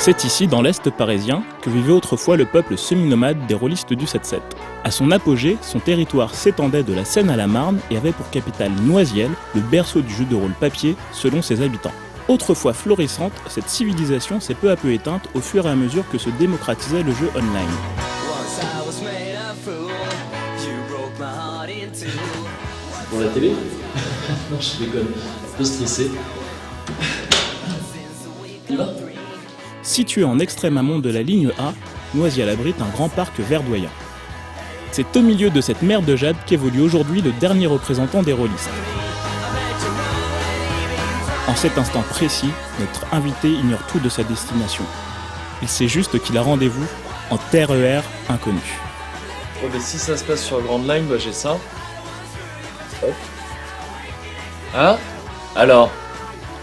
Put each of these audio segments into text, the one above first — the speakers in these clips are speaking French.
C'est ici, dans l'Est parisien, que vivait autrefois le peuple semi-nomade des rôlistes du 7-7. À son apogée, son territoire s'étendait de la Seine à la Marne et avait pour capitale Noisiel, le berceau du jeu de rôle papier, selon ses habitants. Autrefois florissante, cette civilisation s'est peu à peu éteinte au fur et à mesure que se démocratisait le jeu online. Pour la télé? Non, je déconne. Un peu stressé. Il va? Situé en extrême amont de la ligne A, Noisiel abrite un grand parc verdoyant. C'est au milieu de cette mer de jade qu'évolue aujourd'hui le dernier représentant des rôlistes. En cet instant précis, notre invité ignore tout de sa destination. Il sait juste qu'il a rendez-vous en TER inconnu. Oh, mais si ça se passe sur Grand Line, bah j'ai ça. Hop. Hein? Alors?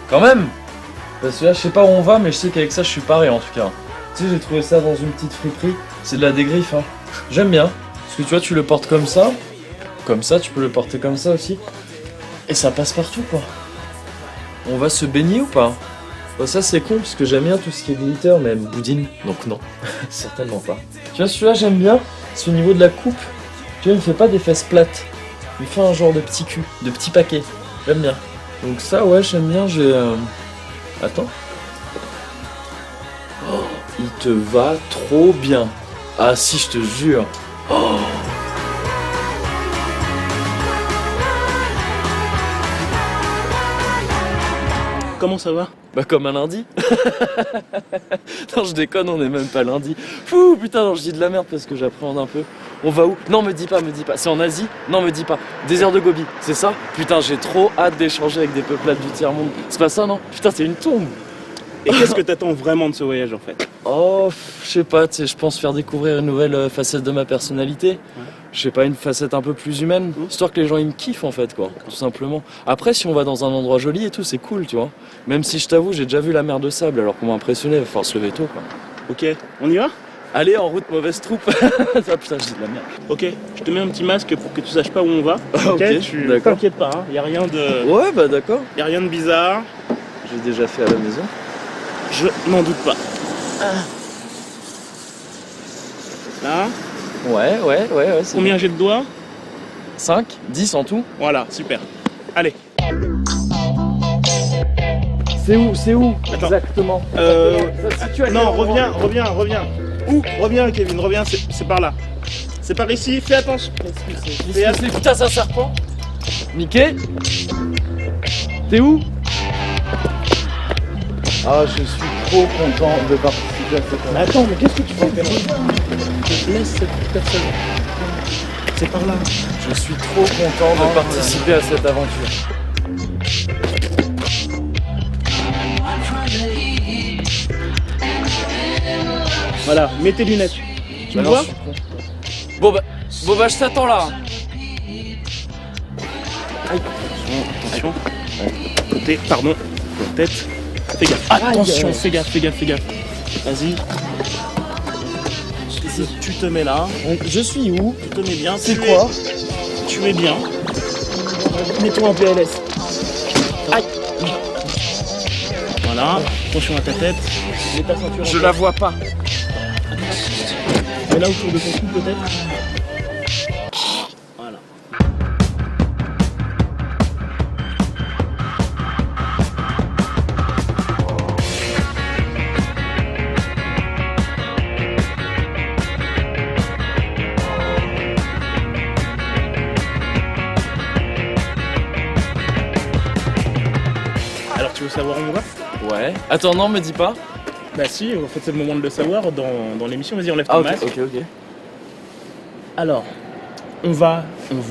Quand même? Parce que là, je sais pas où on va, mais je sais qu'avec ça, je suis paré en tout cas. Tu sais, j'ai trouvé ça dans une petite friperie. C'est de la dégriffe, hein. J'aime bien. Parce que tu vois, tu le portes comme ça. Comme ça, tu peux le porter comme ça aussi. Et ça passe partout, quoi. On va se baigner ou pas? Bah ça, c'est con, parce que j'aime bien tout ce qui est glitter, même boudine. Donc non, certainement pas. Tu vois, celui-là, j'aime bien. C'est au niveau de la coupe. Tu vois, il me fait pas des fesses plates. Il me fait un genre de petit cul, de petit paquet. J'aime bien. Donc ça, ouais, j'aime bien. J'ai... Attends. Oh, il te va trop bien. Ah si, je te jure. Oh. Comment ça va? Bah comme un lundi. Non, je déconne, on est même pas lundi. Fou, putain, non, je dis de la merde parce que j'appréhende un peu. On va où? Non, me dis pas. C'est en Asie? Non, me dis pas. Désert de Gobi, c'est ça? Putain, j'ai trop hâte d'échanger avec des peuplades du tiers-monde. C'est pas ça, non? Putain, c'est une tombe. Et qu'est-ce que t'attends vraiment de ce voyage en fait? Oh, je sais pas, tu sais, je pense faire découvrir une nouvelle facette de ma personnalité. Ouais. Je sais pas, une facette un peu plus humaine, histoire que les gens ils me kiffent en fait, quoi, tout simplement. Après, si on va dans un endroit joli et tout, c'est cool, tu vois. Même si je t'avoue, j'ai déjà vu la mer de sable, alors qu'on m'a impressionné, il va falloir se lever tôt, quoi. Ok, on y va? Allez, en route, mauvaise troupe. Ah putain, je dis de la merde. Ok, je te mets un petit masque pour que tu saches pas où on va. Ok, tu d'accord. t'inquiète pas, hein. Y a rien de... Ouais, bah d'accord. Y a rien de bizarre. J'ai déjà fait à la maison. Je n'en doute pas. Là. Ouais. Combien j'ai de doigts? 5, 10 en tout. Voilà, super. Allez. C'est où? Attends. Exactement. Non, reviens. Où? Reviens, Kevin, reviens, c'est par là. C'est par ici, fais attention. Putain, c'est un serpent. Mickey? T'es où? Ah, je suis trop content de participer à cette aventure. Mais attends, mais qu'est-ce que tu vas faire? Laisse cette personne. C'est par là. Je suis trop content de participer à cette aventure. Voilà, mets tes lunettes. Tu me non, vois? Bon bah je t'attends là. Aïe. Attention. Côté, pardon. Tête. Fais gaffe. Attention, fais gaffe. Vas-y. Tu te mets là. Je suis où? Tu te mets bien. C'est quoi? Tu es bien. Mets-toi en PLS. Aïe. Voilà. Attention à ta tête. Mets ta ceinture. Je la vois pas. Mets là autour de ton cou peut-être. Voilà. Alors tu veux savoir où on va? Ouais. Attends, non, me dis pas. Bah si, en fait c'est le moment de le savoir dans l'émission. Vas-y, enlève ton masque. Ok. Alors, on va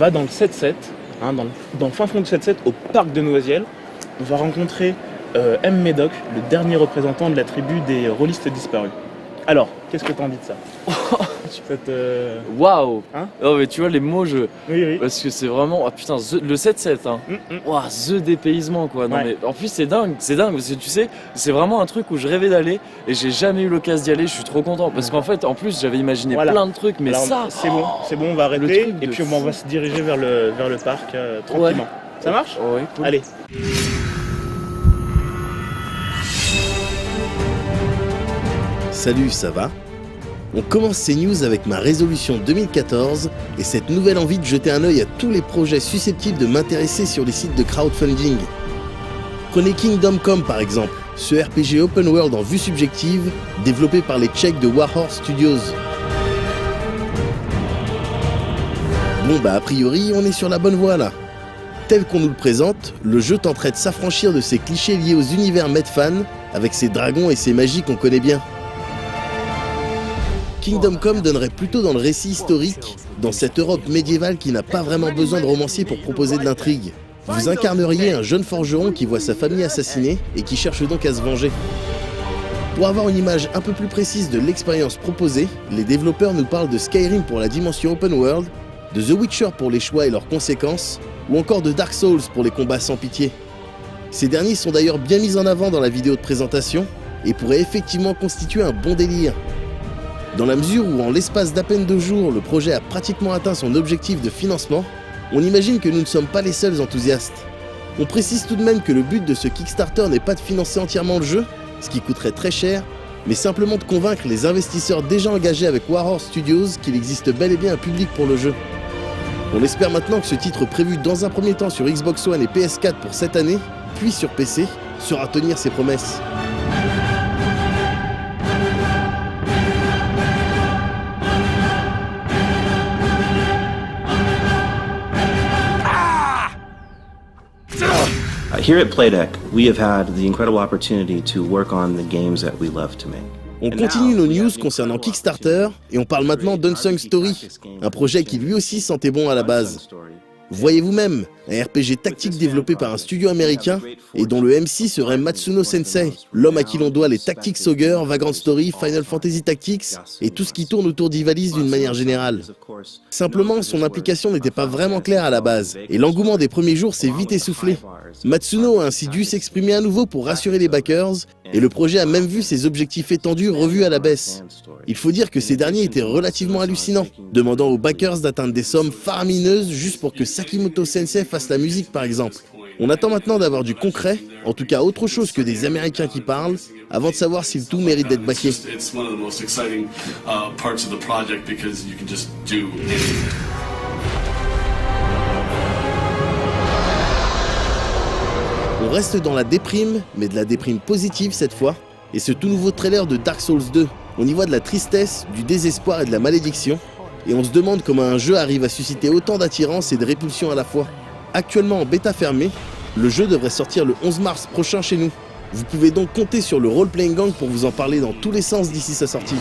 dans le 7-7, hein, dans le fin fond du 7-7, au parc de Noisiel. On va rencontrer M. Médoc, le dernier représentant de la tribu des rôlistes disparus. Alors, qu'est-ce que t'en dis de ça? Tu peux te... Waouh. Hein? Oh mais tu vois les mots, Oui. parce que c'est vraiment... Ah putain, le 7-7, hein. Waouh, the dépaysement, quoi. Non Ouais. mais en plus c'est dingue, parce que tu sais, c'est vraiment un truc où je rêvais d'aller et j'ai jamais eu l'occasion d'y aller, je suis trop content. Parce qu'en fait, en plus, j'avais imaginé plein de trucs, mais alors, ça... c'est bon, on va arrêter et puis on va se diriger vers le parc tranquillement. Ouais. Ça marche? Ouais, cool. Allez. Salut, ça va? On commence ces news avec ma résolution 2014 et cette nouvelle envie de jeter un œil à tous les projets susceptibles de m'intéresser sur les sites de crowdfunding. Prenez Kingdom Come par exemple, ce RPG open world en vue subjective développé par les Tchèques de Warhorse Studios. Bon bah a priori on est sur la bonne voie là. Tel qu'on nous le présente, le jeu tenterait de s'affranchir de ces clichés liés aux univers Medfan avec ses dragons et ses magies qu'on connaît bien. Kingdom Come donnerait plutôt dans le récit historique, dans cette Europe médiévale qui n'a pas vraiment besoin de romancier pour proposer de l'intrigue. Vous incarneriez un jeune forgeron qui voit sa famille assassinée et qui cherche donc à se venger. Pour avoir une image un peu plus précise de l'expérience proposée, les développeurs nous parlent de Skyrim pour la dimension open world, de The Witcher pour les choix et leurs conséquences, ou encore de Dark Souls pour les combats sans pitié. Ces derniers sont d'ailleurs bien mis en avant dans la vidéo de présentation et pourraient effectivement constituer un bon délire. Dans la mesure où en l'espace d'à peine 2 jours, le projet a pratiquement atteint son objectif de financement, on imagine que nous ne sommes pas les seuls enthousiastes. On précise tout de même que le but de ce Kickstarter n'est pas de financer entièrement le jeu, ce qui coûterait très cher, mais simplement de convaincre les investisseurs déjà engagés avec Warhorse Studios qu'il existe bel et bien un public pour le jeu. On espère maintenant que ce titre prévu dans un premier temps sur Xbox One et PS4 pour cette année, puis sur PC, saura tenir ses promesses. Here at Playdeck, we have had the incredible opportunity to work on the games that we love to make. On continue nos news concernant Kickstarter et on parle maintenant d'Unsung Story, un projet qui lui aussi sentait bon à la base. Voyez vous-même, un RPG tactique développé par un studio américain et dont le MC serait Matsuno Sensei, l'homme à qui l'on doit les Tactics Ogre, Vagrant Story, Final Fantasy Tactics et tout ce qui tourne autour d'Ivalice d'une manière générale. Simplement, son implication n'était pas vraiment claire à la base et l'engouement des premiers jours s'est vite essoufflé. Matsuno a ainsi dû s'exprimer à nouveau pour rassurer les backers et le projet a même vu ses objectifs étendus revus à la baisse. Il faut dire que ces derniers étaient relativement hallucinants, demandant aux backers d'atteindre des sommes faramineuses juste pour que Sakimoto Sensei fasse la musique par exemple. On attend maintenant d'avoir du concret, en tout cas autre chose que des Américains qui parlent, avant de savoir si le tout mérite d'être backé. On reste dans la déprime, mais de la déprime positive cette fois, et ce tout nouveau trailer de Dark Souls 2. On y voit de la tristesse, du désespoir et de la malédiction, et on se demande comment un jeu arrive à susciter autant d'attirance et de répulsion à la fois. Actuellement en bêta fermée, le jeu devrait sortir le 11 mars prochain chez nous. Vous pouvez donc compter sur le Role Playing Gang pour vous en parler dans tous les sens d'ici sa sortie.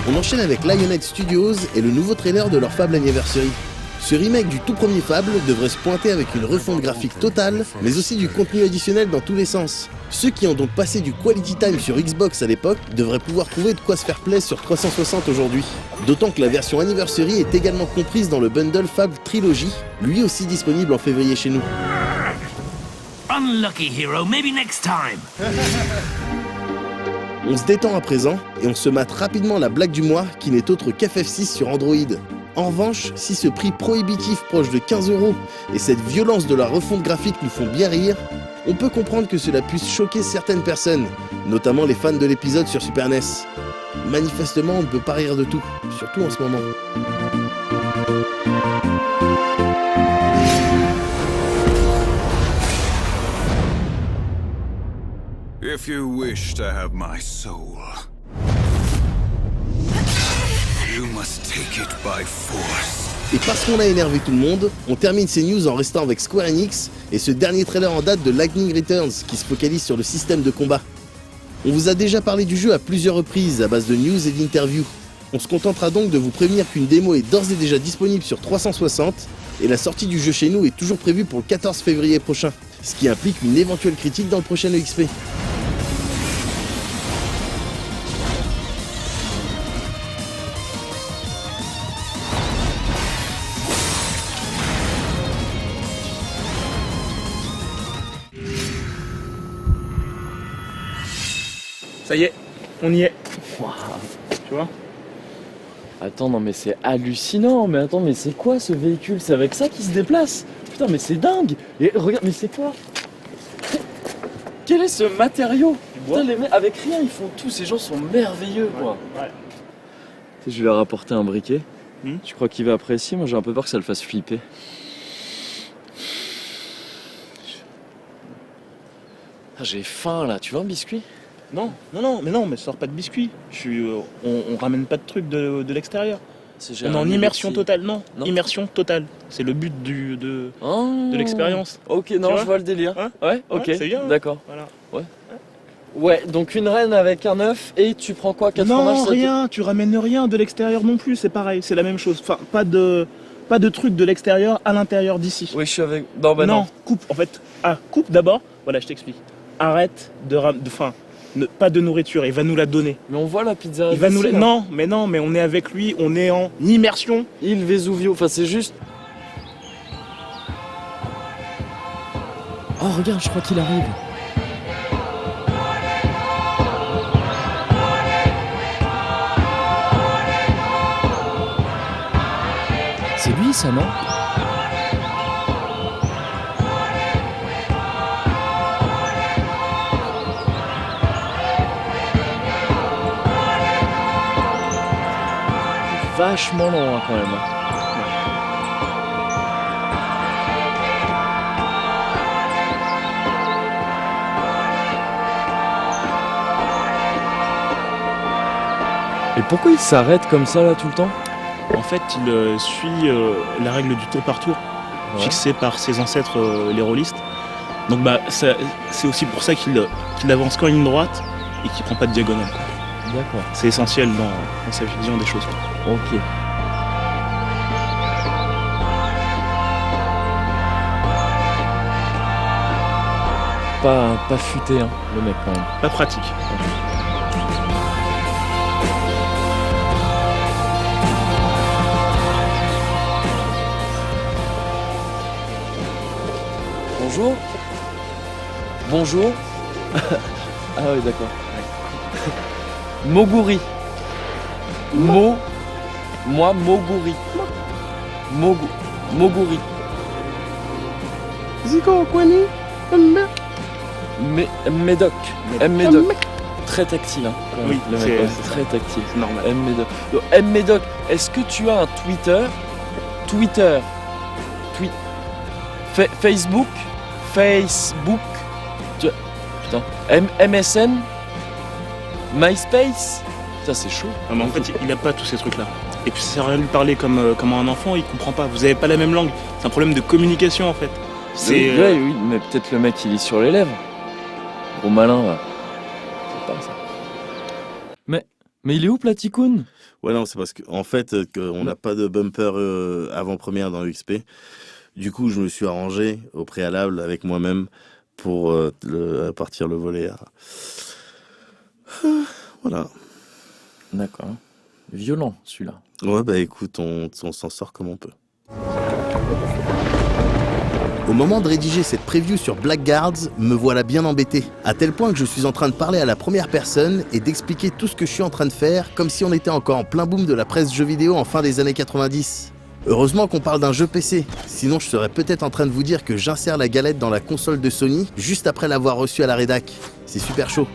On enchaîne avec Lionhead Studios et le nouveau trailer de leur Fable Anniversary. Ce remake du tout premier Fable devrait se pointer avec une refonte graphique totale, mais aussi du contenu additionnel dans tous les sens. Ceux qui ont donc passé du quality time sur Xbox à l'époque devraient pouvoir trouver de quoi se faire plaisir sur 360 aujourd'hui. D'autant que la version Anniversary est également comprise dans le bundle Fable Trilogy, lui aussi disponible en février chez nous. Unlucky hero, maybe next time. On se détend à présent et on se mate rapidement la blague du mois qui n'est autre qu'FF6 sur Android. En revanche, si ce prix prohibitif proche de 15 € et cette violence de la refonte graphique nous font bien rire, on peut comprendre que cela puisse choquer certaines personnes, notamment les fans de l'épisode sur Super NES. Manifestement, on ne peut pas rire de tout, surtout en ce moment. If you wish to have my soul, you must take it by force. Et parce qu'on a énervé tout le monde, on termine ces news en restant avec Square Enix et ce dernier trailer en date de Lightning Returns qui se focalise sur le système de combat. On vous a déjà parlé du jeu à plusieurs reprises à base de news et d'interviews. On se contentera donc de vous prévenir qu'une démo est d'ores et déjà disponible sur 360 et la sortie du jeu chez nous est toujours prévue pour le 14 février prochain, ce qui implique une éventuelle critique dans le prochain EXP. Ça y est, on y est. Tu vois ? Attends, non mais c'est hallucinant. Mais attends, mais c'est quoi ce véhicule? C'est avec ça qu'il se déplace? Putain, mais c'est dingue. Et regarde, mais c'est quoi? Quel est ce matériau? Putain, les mecs, avec rien, ils font tout. Ces gens sont merveilleux, quoi. Ouais. Tu sais, je vais leur apporter un briquet. Hmm. Tu crois qu'il va apprécier? Moi, j'ai un peu peur que ça le fasse flipper. Ah, j'ai faim, là. Tu veux un biscuit? Non, mais sors pas de biscuits. On ramène pas de trucs de l'extérieur. On est en immersion totale, non, immersion totale. C'est le but de l'expérience. Ok, non, Tu je vois le délire. Hein? Ouais, ok, Ouais, c'est bien, hein. d'accord. Voilà. Ouais, donc une reine avec un œuf et tu prends quoi? 4 fromages? Non, rien, tu ramènes rien de l'extérieur non plus, c'est pareil, c'est la même chose. Enfin, pas de trucs de l'extérieur à l'intérieur d'ici. Oui, je suis avec... Non, bah non. Coupe, en fait. Coupe d'abord, voilà, je t'explique. Arrête pas de nourriture, il va nous la donner. Mais on voit la pizza. Il va nous la... Non, mais on est avec lui, on est en immersion. Il Vesuvio, enfin c'est juste... Oh, regarde, je crois qu'il arrive. C'est lui, ça, non? Vachement long, hein, quand même. Et pourquoi il s'arrête comme ça là tout le temps? En fait, il suit la règle du tour par tour, fixée par ses ancêtres les rôlistes. Donc c'est aussi pour ça qu'il avance qu'en ligne droite et qu'il prend pas de diagonale. D'accord. C'est essentiel dans sa vision des choses. Ok. Pas futé, hein, le mec quand même. Pas pratique. Bonjour. Bonjour. Ah oui, d'accord. Moguri. Moi, Moguri. Moguri. Zico, Kwani, Médoc. Médoc. Très tactile, hein. Oui, le mec, c'est très tactile. C'est normal. Médoc. Donc, Médoc, est-ce que tu as un Twitter? Facebook. Putain. MSN. MySpace. Putain, c'est chaud. Non, mais en fait, il a pas tous ces trucs-là. Et puis ça sert à rien de lui parler comme un enfant, il comprend pas. Vous avez pas la même langue. C'est un problème de communication en fait. C'est Oui, mais peut-être le mec il est sur les lèvres. Gros malin là. C'est pas ça. Mais il est où Platicoon? Ouais, non, c'est parce qu'en fait, on n'a pas de bumper avant-première dans l'XP. Du coup, je me suis arrangé au préalable avec moi-même pour partir le volet. Voilà. D'accord. Violent celui-là. Ouais, bah écoute, on s'en sort comme on peut. Au moment de rédiger cette preview sur Blackguards, me voilà bien embêté, à tel point que je suis en train de parler à la première personne et d'expliquer tout ce que je suis en train de faire, comme si on était encore en plein boom de la presse jeux vidéo en fin des années 90. Heureusement qu'on parle d'un jeu PC, sinon je serais peut-être en train de vous dire que j'insère la galette dans la console de Sony juste après l'avoir reçue à la rédac. C'est super chaud.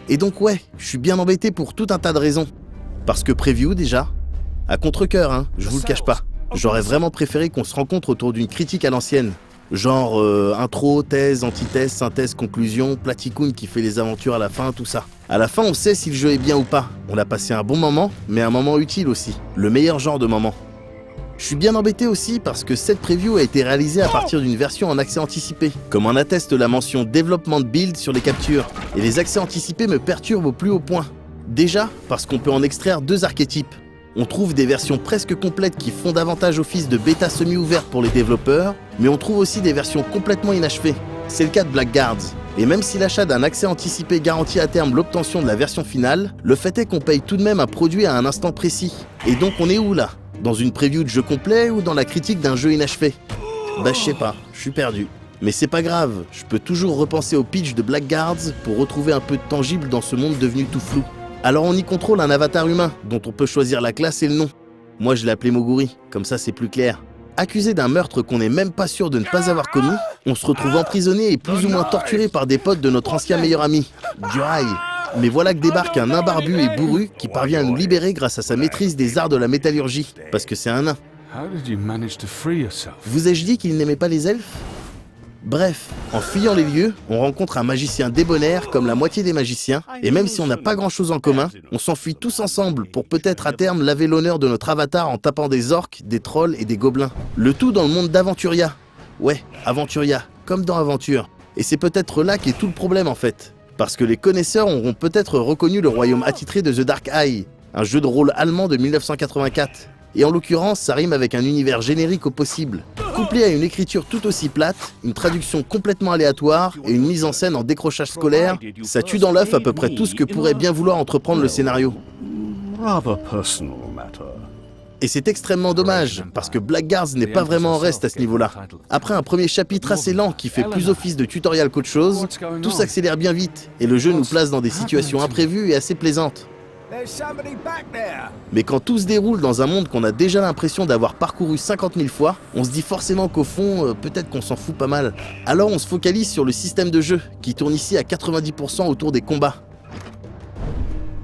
Et donc ouais, je suis bien embêté pour tout un tas de raisons. Parce que preview déjà, à contre-cœur, hein, je vous le cache pas. J'aurais vraiment préféré qu'on se rencontre autour d'une critique à l'ancienne. Genre intro, thèse, antithèse, synthèse, conclusion, Platicoon qui fait les aventures à la fin, tout ça. À la fin, on sait si le jeu est bien ou pas. On a passé un bon moment, mais un moment utile aussi. Le meilleur genre de moment. Je suis bien embêté aussi parce que cette preview a été réalisée à partir d'une version en accès anticipé, comme en atteste la mention Development Build sur les captures. Et les accès anticipés me perturbent au plus haut point. Déjà, parce qu'on peut en extraire deux archétypes. On trouve des versions presque complètes qui font davantage office de bêta semi-ouverte pour les développeurs, mais on trouve aussi des versions complètement inachevées. C'est le cas de Blackguards. Et même si l'achat d'un accès anticipé garantit à terme l'obtention de la version finale, le fait est qu'on paye tout de même un produit à un instant précis. Et donc on est où là? Dans une preview de jeu complet ou dans la critique d'un jeu inachevé? Bah je sais pas, je suis perdu. Mais c'est pas grave, je peux toujours repenser au pitch de Blackguards pour retrouver un peu de tangible dans ce monde devenu tout flou. Alors on y contrôle un avatar humain, dont on peut choisir la classe et le nom. Moi je l'ai appelé Moguri, comme ça c'est plus clair. Accusé d'un meurtre qu'on n'est même pas sûr de ne pas avoir commis, on se retrouve emprisonné et plus ou moins torturé par des potes de notre ancien meilleur ami, Durai. Mais voilà que débarque un nain barbu et bourru qui parvient à nous libérer grâce à sa maîtrise des arts de la métallurgie, parce que c'est un nain. Vous ai-je dit qu'il n'aimait pas les elfes? Bref, en fuyant les lieux, on rencontre un magicien débonnaire comme la moitié des magiciens, et même si on n'a pas grand-chose en commun, on s'enfuit tous ensemble pour peut-être à terme laver l'honneur de notre avatar en tapant des orques, des trolls et des gobelins. Le tout dans le monde d'Aventuria. Ouais, Aventuria, comme dans Aventure. Et c'est peut-être là qu'est tout le problème en fait. Parce que les connaisseurs auront peut-être reconnu le royaume attitré de The Dark Eye, un jeu de rôle allemand de 1984. Et en l'occurrence, ça rime avec un univers générique au possible, couplé à une écriture tout aussi plate, une traduction complètement aléatoire et une mise en scène en décrochage scolaire, ça tue dans l'œuf à peu près tout ce que pourrait bien vouloir entreprendre le scénario. Et c'est extrêmement dommage, parce que Blackguards n'est pas vraiment en reste à ce niveau-là. Après un premier chapitre assez lent qui fait plus office de tutoriel qu'autre chose, tout s'accélère bien vite, et le jeu nous place dans des situations imprévues et assez plaisantes. Mais quand tout se déroule dans un monde qu'on a déjà l'impression d'avoir parcouru 50 000 fois, on se dit forcément qu'au fond, peut-être qu'on s'en fout pas mal. Alors on se focalise sur le système de jeu, qui tourne ici à 90% autour des combats.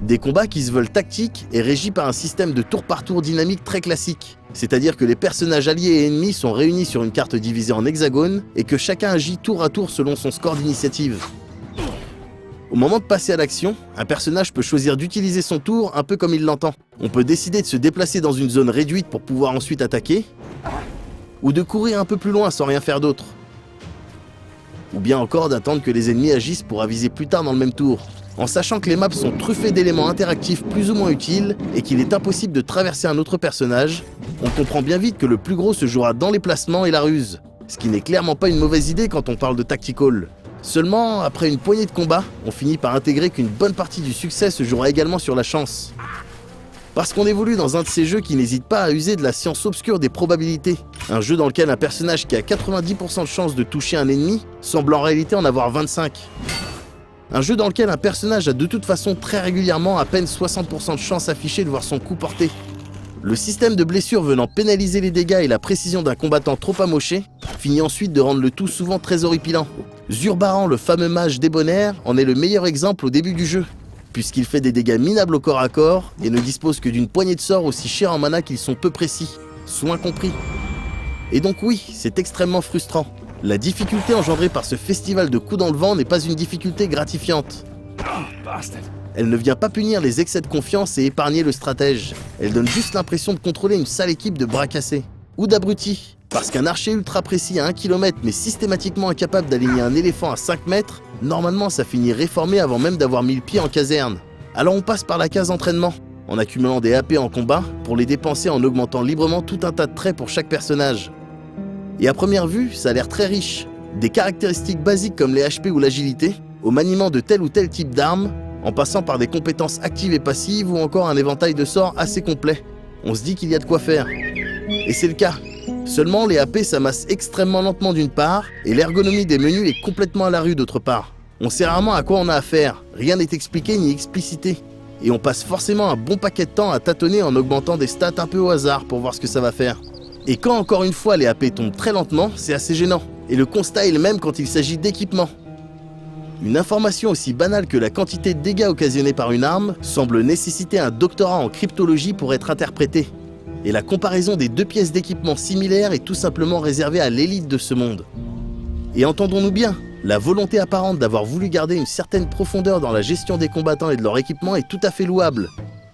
Des combats qui se veulent tactiques et régis par un système de tour par tour dynamique très classique. C'est-à-dire que les personnages alliés et ennemis sont réunis sur une carte divisée en hexagones et que chacun agit tour à tour selon son score d'initiative. Au moment de passer à l'action, un personnage peut choisir d'utiliser son tour un peu comme il l'entend. On peut décider de se déplacer dans une zone réduite pour pouvoir ensuite attaquer, ou de courir un peu plus loin sans rien faire d'autre. Ou bien encore d'attendre que les ennemis agissent pour aviser plus tard dans le même tour. En sachant que les maps sont truffées d'éléments interactifs plus ou moins utiles et qu'il est impossible de traverser un autre personnage, on comprend bien vite que le plus gros se jouera dans les placements et la ruse. Ce qui n'est clairement pas une mauvaise idée quand on parle de tactical. Seulement, après une poignée de combats, on finit par intégrer qu'une bonne partie du succès se jouera également sur la chance. Parce qu'on évolue dans un de ces jeux qui n'hésite pas à user de la science obscure des probabilités. Un jeu dans lequel un personnage qui a 90% de chance de toucher un ennemi semble en réalité en avoir 25. Un jeu dans lequel un personnage a de toute façon très régulièrement à peine 60% de chance affichée de voir son coup porté. Le système de blessure venant pénaliser les dégâts et la précision d'un combattant trop amoché, finit ensuite de rendre le tout souvent très horripilant. Zurbaran, le fameux mage débonnaire, en est le meilleur exemple au début du jeu, puisqu'il fait des dégâts minables au corps à corps et ne dispose que d'une poignée de sorts aussi chers en mana qu'ils sont peu précis, soin compris. Et donc oui, c'est extrêmement frustrant. La difficulté engendrée par ce festival de coups dans le vent n'est pas une difficulté gratifiante. Elle ne vient pas punir les excès de confiance et épargner le stratège. Elle donne juste l'impression de contrôler une sale équipe de bras cassés. Ou d'abrutis. Parce qu'un archer ultra précis à 1 km mais systématiquement incapable d'aligner un éléphant à 5 mètres, normalement ça finit réformé avant même d'avoir mis le pied en caserne. Alors on passe par la case entraînement, en accumulant des AP en combat pour les dépenser en augmentant librement tout un tas de traits pour chaque personnage. Et à première vue, ça a l'air très riche. Des caractéristiques basiques comme les HP ou l'agilité, au maniement de tel ou tel type d'armes, en passant par des compétences actives et passives ou encore un éventail de sorts assez complet. On se dit qu'il y a de quoi faire. Et c'est le cas. Seulement, les AP s'amassent extrêmement lentement d'une part, et l'ergonomie des menus est complètement à la rue d'autre part. On sait rarement à quoi on a affaire, rien n'est expliqué ni explicité. Et on passe forcément un bon paquet de temps à tâtonner en augmentant des stats un peu au hasard pour voir ce que ça va faire. Et quand encore une fois les AP tombent très lentement, c'est assez gênant. Et le constat est le même quand il s'agit d'équipement. Une information aussi banale que la quantité de dégâts occasionnés par une arme semble nécessiter un doctorat en cryptologie pour être interprétée. Et la comparaison des deux pièces d'équipement similaires est tout simplement réservée à l'élite de ce monde. Et entendons-nous bien, la volonté apparente d'avoir voulu garder une certaine profondeur dans la gestion des combattants et de leur équipement est tout à fait louable.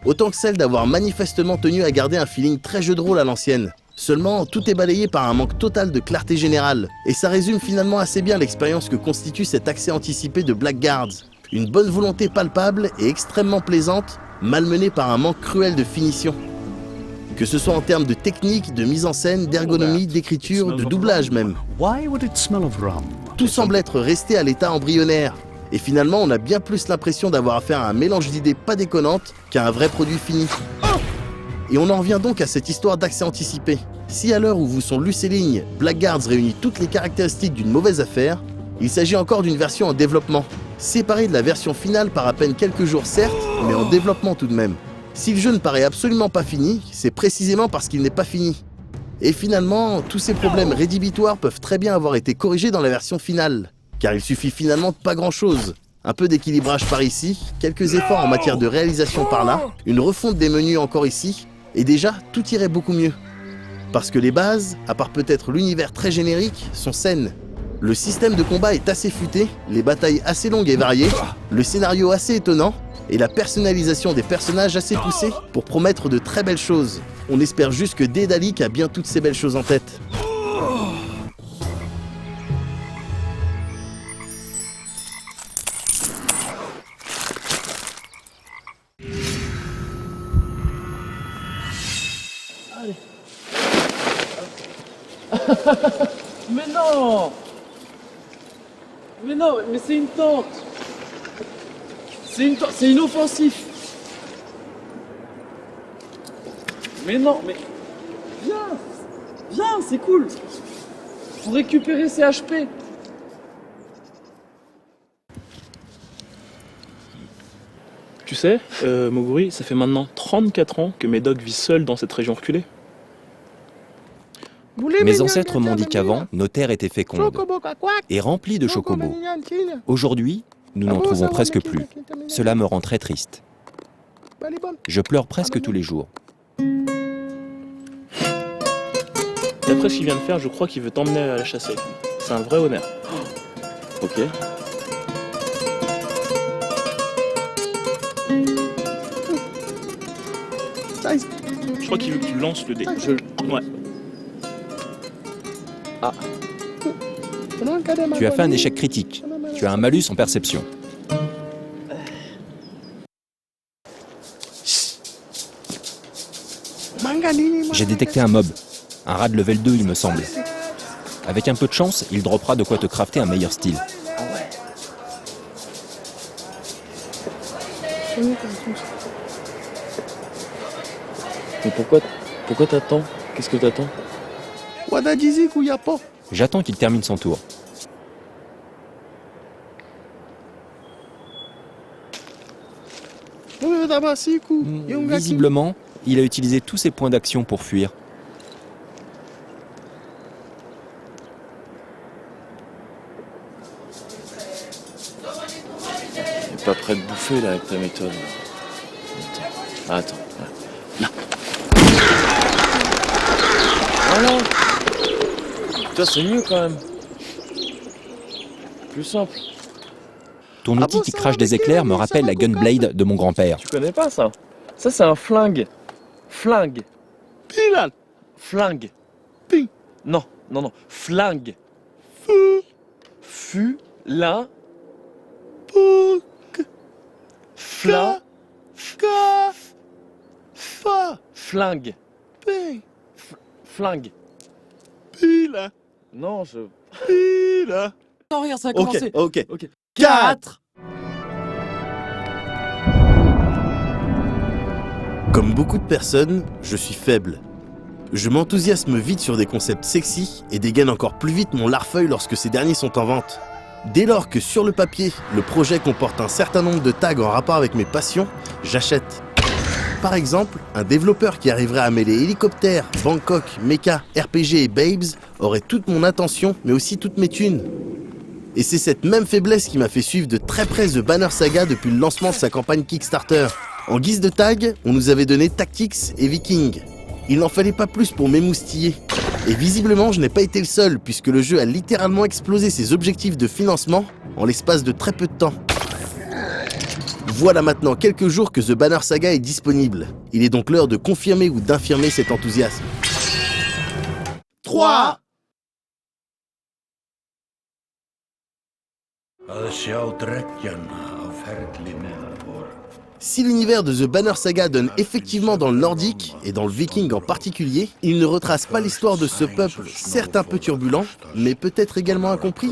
Autant que celle d'avoir manifestement tenu à garder un feeling très jeu de rôle à l'ancienne. Seulement, tout est balayé par un manque total de clarté générale, et ça résume finalement assez bien l'expérience que constitue cet accès anticipé de Blackguards. Une bonne volonté palpable et extrêmement plaisante, malmenée par un manque cruel de finition. Que ce soit en termes de technique, de mise en scène, d'ergonomie, d'écriture, de doublage même. Tout semble être resté à l'état embryonnaire, et finalement on a bien plus l'impression d'avoir affaire à un mélange d'idées pas déconnantes qu'à un vrai produit fini. Et on en revient donc à cette histoire d'accès anticipé. Si à l'heure où vous sont lues ces lignes, Blackguards réunit toutes les caractéristiques d'une mauvaise affaire, il s'agit encore d'une version en développement, séparée de la version finale par à peine quelques jours certes, mais en développement tout de même. Si le jeu ne paraît absolument pas fini, c'est précisément parce qu'il n'est pas fini. Et finalement, tous ces problèmes rédhibitoires peuvent très bien avoir été corrigés dans la version finale, car il suffit finalement de pas grand-chose. Un peu d'équilibrage par ici, quelques efforts en matière de réalisation par là, une refonte des menus encore ici, et déjà, tout irait beaucoup mieux. Parce que les bases, à part peut-être l'univers très générique, sont saines. Le système de combat est assez futé, les batailles assez longues et variées, le scénario assez étonnant, et la personnalisation des personnages assez poussée pour promettre de très belles choses. On espère juste que Daedalic a bien toutes ces belles choses en tête. Mais non! Mais non, mais c'est une tente! C'est inoffensif! Mais non, mais... Viens! Viens, c'est cool! Faut récupérer ses HP! Tu sais, Moguri, ça fait maintenant 34 ans que Médoc vit seul dans cette région reculée. Mes ancêtres m'ont dit qu'avant, nos terres étaient fécondes et remplies de chocobos. Aujourd'hui, nous n'en trouvons presque plus. Cela me rend très triste. Je pleure presque tous les jours. D'après ce qu'il vient de faire, je crois qu'il veut t'emmener à la chasse avec lui. C'est un vrai honneur. Ok. Je crois qu'il veut que tu lances le dé. Ouais. Ah. Tu as fait un échec critique. Tu as un malus en perception. J'ai détecté un mob. Un rat de level 2, il me semble. Avec un peu de chance, il droppera de quoi te crafter un meilleur style. Mais pourquoi t'attends? Qu'est-ce que t'attends? J'attends qu'il termine son tour. Visiblement, il a utilisé tous ses points d'action pour fuir. T'es pas prêt de bouffer là avec ta méthode. Attends. Là. Voilà. Toi c'est mieux quand même. Plus simple. Ton outil qui crache des éclairs me rappelle la Gunblade de mon grand-père. Tu connais pas ça? Ça c'est un flingue. Flingue. Flingue. Non. Flingue. Là. Flingue. Flingue. Non, je... Non, regarde, ça a commencé. Ok. 4. Comme beaucoup de personnes, je suis faible. Je m'enthousiasme vite sur des concepts sexy et dégaine encore plus vite mon larfeuille lorsque ces derniers sont en vente. Dès lors que sur le papier, le projet comporte un certain nombre de tags en rapport avec mes passions, j'achète. Par exemple, un développeur qui arriverait à mêler hélicoptère, Bangkok, mecha, RPG et babes aurait toute mon attention, mais aussi toutes mes thunes. Et c'est cette même faiblesse qui m'a fait suivre de très près The Banner Saga depuis le lancement de sa campagne Kickstarter. En guise de tag, on nous avait donné Tactics et Viking. Il n'en fallait pas plus pour m'émoustiller. Et visiblement, je n'ai pas été le seul, puisque le jeu a littéralement explosé ses objectifs de financement en l'espace de très peu de temps. Voilà maintenant quelques jours que The Banner Saga est disponible. Il est donc l'heure de confirmer ou d'infirmer cet enthousiasme. 3. Si l'univers de The Banner Saga donne effectivement dans le nordique, et dans le viking en particulier, il ne retrace pas l'histoire de ce peuple, certes un peu turbulent, mais peut-être également incompris.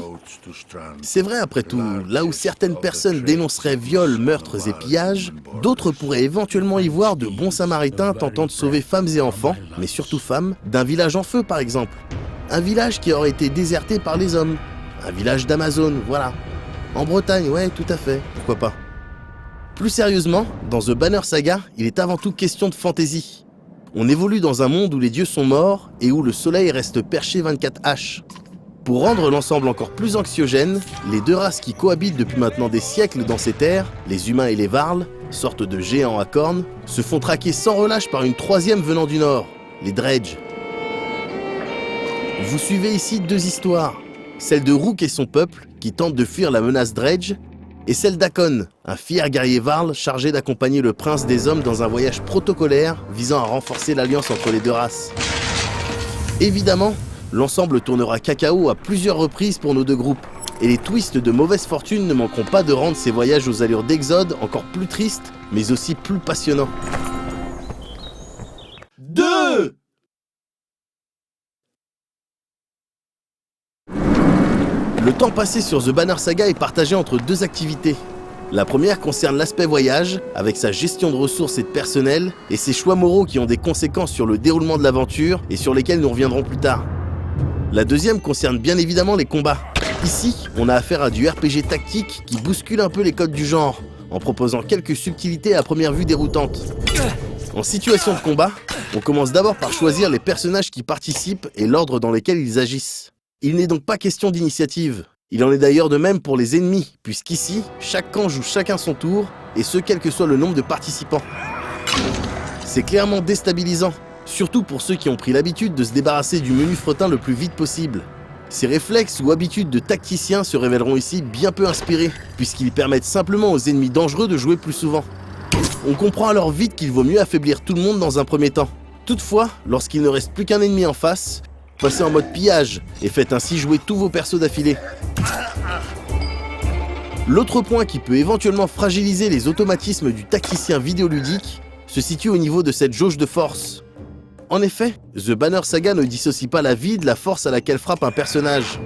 C'est vrai après tout, là où certaines personnes dénonceraient viols, meurtres et pillages, d'autres pourraient éventuellement y voir de bons samaritains tentant de sauver femmes et enfants, mais surtout femmes, d'un village en feu par exemple. Un village qui aurait été déserté par les hommes. Un village d'Amazon, voilà. En Bretagne, ouais, tout à fait, pourquoi pas. Plus sérieusement, dans The Banner Saga, il est avant tout question de fantasy. On évolue dans un monde où les dieux sont morts et où le soleil reste perché 24H. Pour rendre l'ensemble encore plus anxiogène, les deux races qui cohabitent depuis maintenant des siècles dans ces terres, les humains et les Varls, sortes de géants à cornes, se font traquer sans relâche par une troisième venant du nord, les Dredge. Vous suivez ici deux histoires, celle de Rook et son peuple, qui tentent de fuir la menace Dredge, et celle d'Hakon, un fier guerrier Varl chargé d'accompagner le prince des hommes dans un voyage protocolaire visant à renforcer l'alliance entre les deux races. Évidemment, l'ensemble tournera cacao à plusieurs reprises pour nos deux groupes, et les twists de mauvaise fortune ne manqueront pas de rendre ces voyages aux allures d'Exode encore plus tristes, mais aussi plus passionnants. 2. Le temps passé sur The Banner Saga est partagé entre deux activités. La première concerne l'aspect voyage, avec sa gestion de ressources et de personnel, et ses choix moraux qui ont des conséquences sur le déroulement de l'aventure et sur lesquels nous reviendrons plus tard. La deuxième concerne bien évidemment les combats. Ici, on a affaire à du RPG tactique qui bouscule un peu les codes du genre, en proposant quelques subtilités à première vue déroutantes. En situation de combat, on commence d'abord par choisir les personnages qui participent et l'ordre dans lequel ils agissent. Il n'est donc pas question d'initiative. Il en est d'ailleurs de même pour les ennemis, puisqu'ici, chaque camp joue chacun son tour, et ce quel que soit le nombre de participants. C'est clairement déstabilisant, surtout pour ceux qui ont pris l'habitude de se débarrasser du menu fretin le plus vite possible. Ces réflexes ou habitudes de tacticien se révéleront ici bien peu inspirés, puisqu'ils permettent simplement aux ennemis dangereux de jouer plus souvent. On comprend alors vite qu'il vaut mieux affaiblir tout le monde dans un premier temps. Toutefois, lorsqu'il ne reste plus qu'un ennemi en face, passez en mode pillage et faites ainsi jouer tous vos persos d'affilée. L'autre point qui peut éventuellement fragiliser les automatismes du tacticien vidéoludique se situe au niveau de cette jauge de force. En effet, The Banner Saga ne dissocie pas la vie de la force à laquelle frappe un personnage.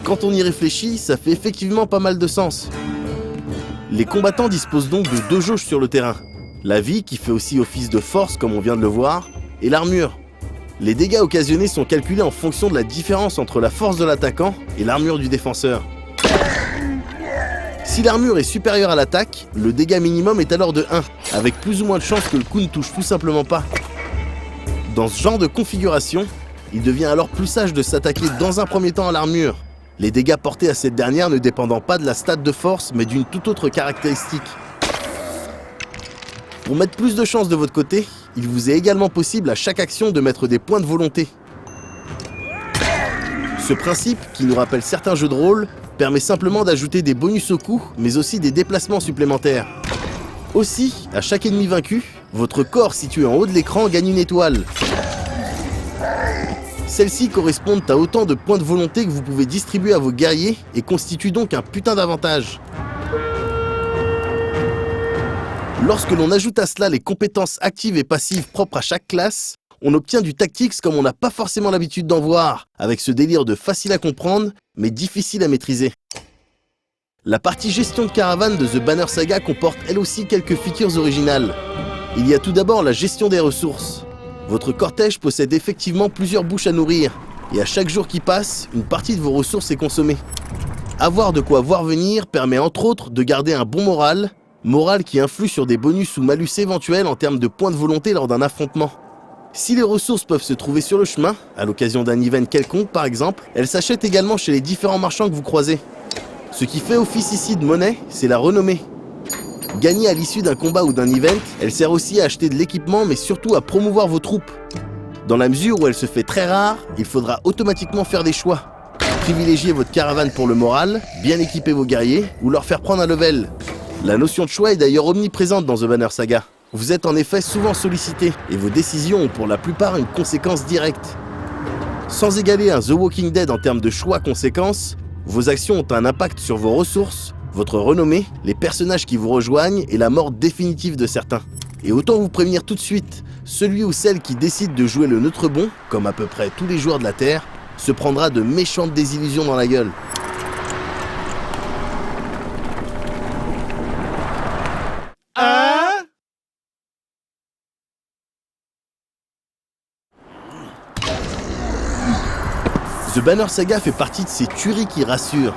Quand on y réfléchit, ça fait effectivement pas mal de sens. Les combattants disposent donc de deux jauges sur le terrain. La vie, qui fait aussi office de force comme on vient de le voir, et l'armure. Les dégâts occasionnés sont calculés en fonction de la différence entre la force de l'attaquant et l'armure du défenseur. Si l'armure est supérieure à l'attaque, le dégât minimum est alors de 1, avec plus ou moins de chances que le coup ne touche tout simplement pas. Dans ce genre de configuration, il devient alors plus sage de s'attaquer dans un premier temps à l'armure, les dégâts portés à cette dernière ne dépendant pas de la stat de force mais d'une toute autre caractéristique. Pour mettre plus de chance de votre côté, il vous est également possible à chaque action de mettre des points de volonté. Ce principe, qui nous rappelle certains jeux de rôle, permet simplement d'ajouter des bonus au coup, mais aussi des déplacements supplémentaires. Aussi, à chaque ennemi vaincu, votre corps situé en haut de l'écran gagne une étoile. Celles-ci correspondent à autant de points de volonté que vous pouvez distribuer à vos guerriers et constituent donc un putain d'avantage. Lorsque l'on ajoute à cela les compétences actives et passives propres à chaque classe, on obtient du tactics comme on n'a pas forcément l'habitude d'en voir, avec ce délire de facile à comprendre, mais difficile à maîtriser. La partie gestion de caravane de The Banner Saga comporte elle aussi quelques features originales. Il y a tout d'abord la gestion des ressources. Votre cortège possède effectivement plusieurs bouches à nourrir, et à chaque jour qui passe, une partie de vos ressources est consommée. Avoir de quoi voir venir permet entre autres de garder un bon moral qui influe sur des bonus ou malus éventuels en termes de points de volonté lors d'un affrontement. Si les ressources peuvent se trouver sur le chemin, à l'occasion d'un event quelconque par exemple, elles s'achètent également chez les différents marchands que vous croisez. Ce qui fait office ici de monnaie, c'est la renommée. Gagnée à l'issue d'un combat ou d'un event, elle sert aussi à acheter de l'équipement mais surtout à promouvoir vos troupes. Dans la mesure où elle se fait très rare, il faudra automatiquement faire des choix. Privilégier votre caravane pour le moral, bien équiper vos guerriers ou leur faire prendre un level. La notion de choix est d'ailleurs omniprésente dans The Banner Saga. Vous êtes en effet souvent sollicité et vos décisions ont pour la plupart une conséquence directe. Sans égaler un The Walking Dead en termes de choix-conséquences, vos actions ont un impact sur vos ressources, votre renommée, les personnages qui vous rejoignent et la mort définitive de certains. Et autant vous prévenir tout de suite, celui ou celle qui décide de jouer le neutre bon, comme à peu près tous les joueurs de la Terre, se prendra de méchantes désillusions dans la gueule. The Banner Saga fait partie de ces tueries qui rassurent.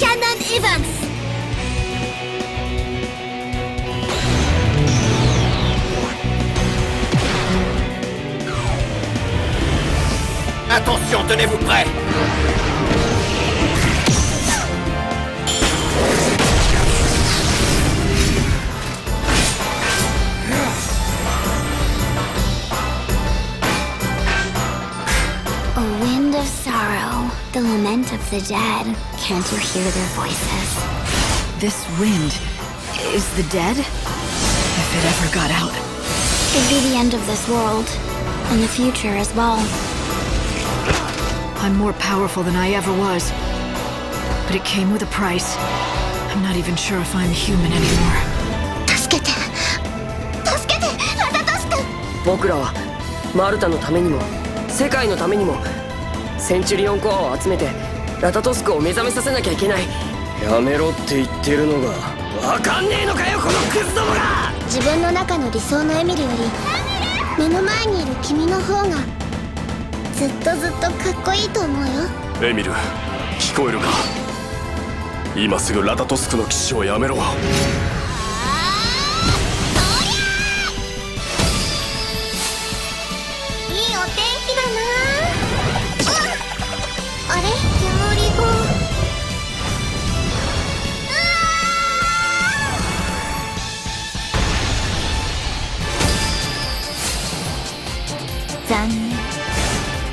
Canon Evans. Attention, tenez-vous prêts. A wind of sorrow, the lament of the dead. Can't you hear their voices? This wind is the dead? If it ever got out. It'd be the end of this world, and the future as well. I'm more powerful than I ever was. But it came with a price. I'm not even sure if I'm human anymore. 助けてラタトスク。僕らはマルタのためにも世界のためにもセンチュリオンコアを集めてラタトスクを目覚めさせなきゃいけない。やめろって言ってるのがわかんねえのかよ、このクズどもが。自分の中の理想のエミルより目の前にいる君の方がずっとかっこいいと思うよ。エミル、聞こえるか？今すぐラタトスクの騎士をやめろ。いいお天気だな。あれ、煙が。残念。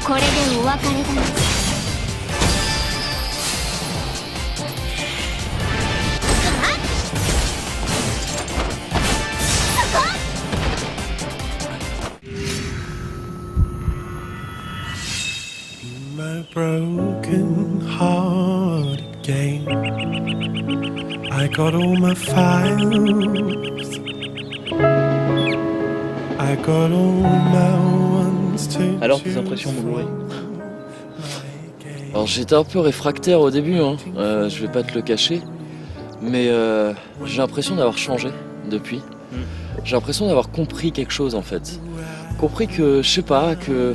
これでお別れだな。My broken heart again. I got all my files. I got all my ones to. Alors, tes impressions, Moguri? Alors, j'étais un peu réfractaire au début, hein. Je vais pas te le cacher. Mais j'ai l'impression d'avoir changé depuis. J'ai l'impression d'avoir compris quelque chose en fait. Compris que, je sais pas, que.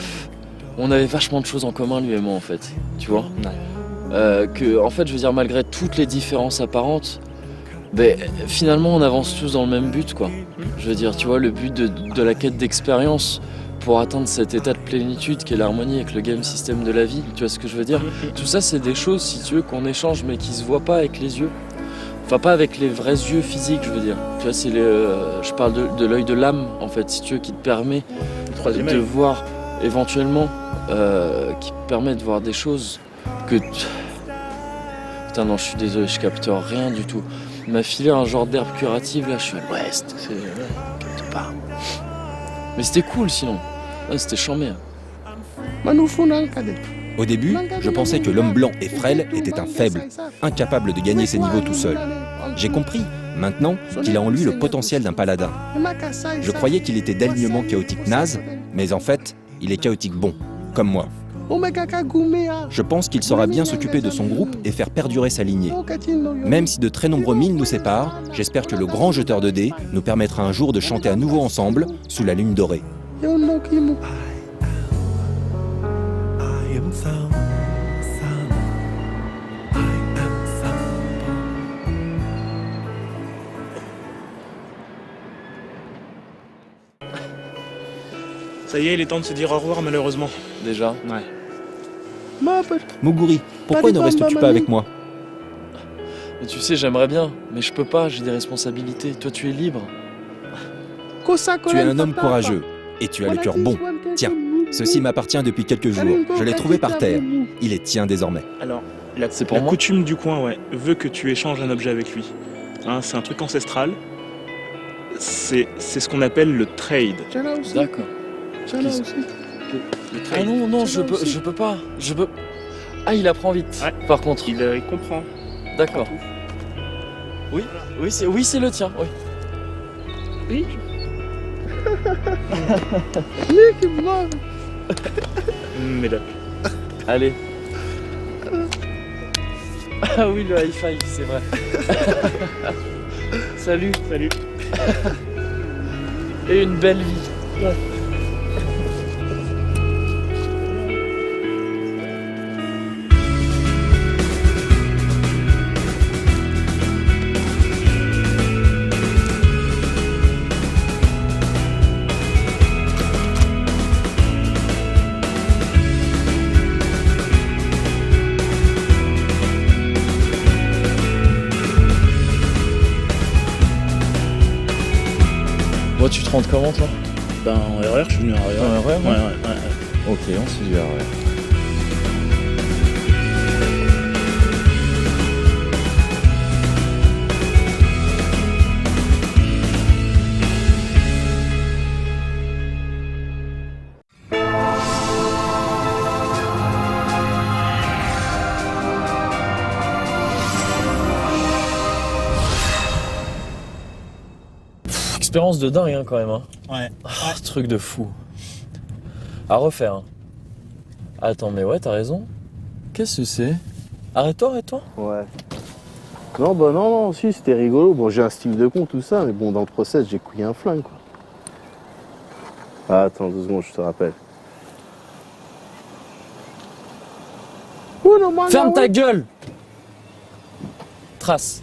On avait vachement de choses en commun, lui et moi, en fait. Tu vois ? Que, en fait, je veux dire, malgré toutes les différences apparentes, ben, finalement, on avance tous dans le même but, quoi. Je veux dire, tu vois, le but de la quête d'expérience pour atteindre cet état de plénitude qui est l'harmonie avec le game system de la vie. Tu vois ce que je veux dire ? Tout ça, c'est des choses, si tu veux, qu'on échange, mais qui se voient pas avec les yeux. Enfin, pas avec les vrais yeux physiques, je veux dire. Tu vois, c'est je parle de l'œil de l'âme, en fait, si tu veux, qui te permet de voir éventuellement, qui te permet de voir des choses que... Putain non, je suis désolé, je capte rien du tout. Il m'a filé un genre d'herbe curative, là, je suis à l'ouest, je capte pas. Mais c'était cool sinon, ouais, c'était chambé. Au début, je pensais que l'homme blanc et frêle était un faible, incapable de gagner ses niveaux tout seul. J'ai compris, maintenant, qu'il a en lui le potentiel d'un paladin. Je croyais qu'il était d'alignement chaotique naze, mais en fait, il est chaotique bon, comme moi. Je pense qu'il saura bien s'occuper de son groupe et faire perdurer sa lignée. Même si de très nombreux milles nous séparent, j'espère que le grand jeteur de dés nous permettra un jour de chanter à nouveau ensemble, sous la lune dorée. Ça y est, il est temps de se dire au revoir malheureusement. Déjà ? Ouais. Moguri, pourquoi ne restes-tu pas avec moi? Mais tu sais, j'aimerais bien, mais je peux pas, j'ai des responsabilités. Toi, tu es libre. Tu es un homme courageux, et tu as le cœur bon. Tiens, ceci m'appartient depuis quelques jours. Je l'ai trouvé par terre. Il est tien désormais. Alors, la coutume du coin, ouais, veut que tu échanges un objet avec lui. Hein, c'est un truc ancestral. C'est ce qu'on appelle le trade. D'accord. Ah non, non, je peux pas. Ah, il apprend vite. Ouais. Par contre. Il comprend. D'accord. Oui, c'est le tien. Oui. Mesdames. Allez. Ah oui, le high five, c'est vrai. Salut. Et une belle vie. Ouais. tu te rentres comment toi? Ben en RER, je suis venu en RER. En RER, ouais. Ok, on se dit RER. Expérience de dingue hein, quand même. Hein. Ouais. Ah, truc de fou. À refaire. Hein. Attends, mais ouais, t'as raison. Qu'est-ce que c'est? Arrête-toi. Ouais. Non, bah non, si, c'était rigolo. Bon, j'ai un style de con, tout ça, mais bon, dans le process, j'ai couillé un flingue, quoi. Ah, attends 2 secondes, je te rappelle. Ferme ta gueule! Trace.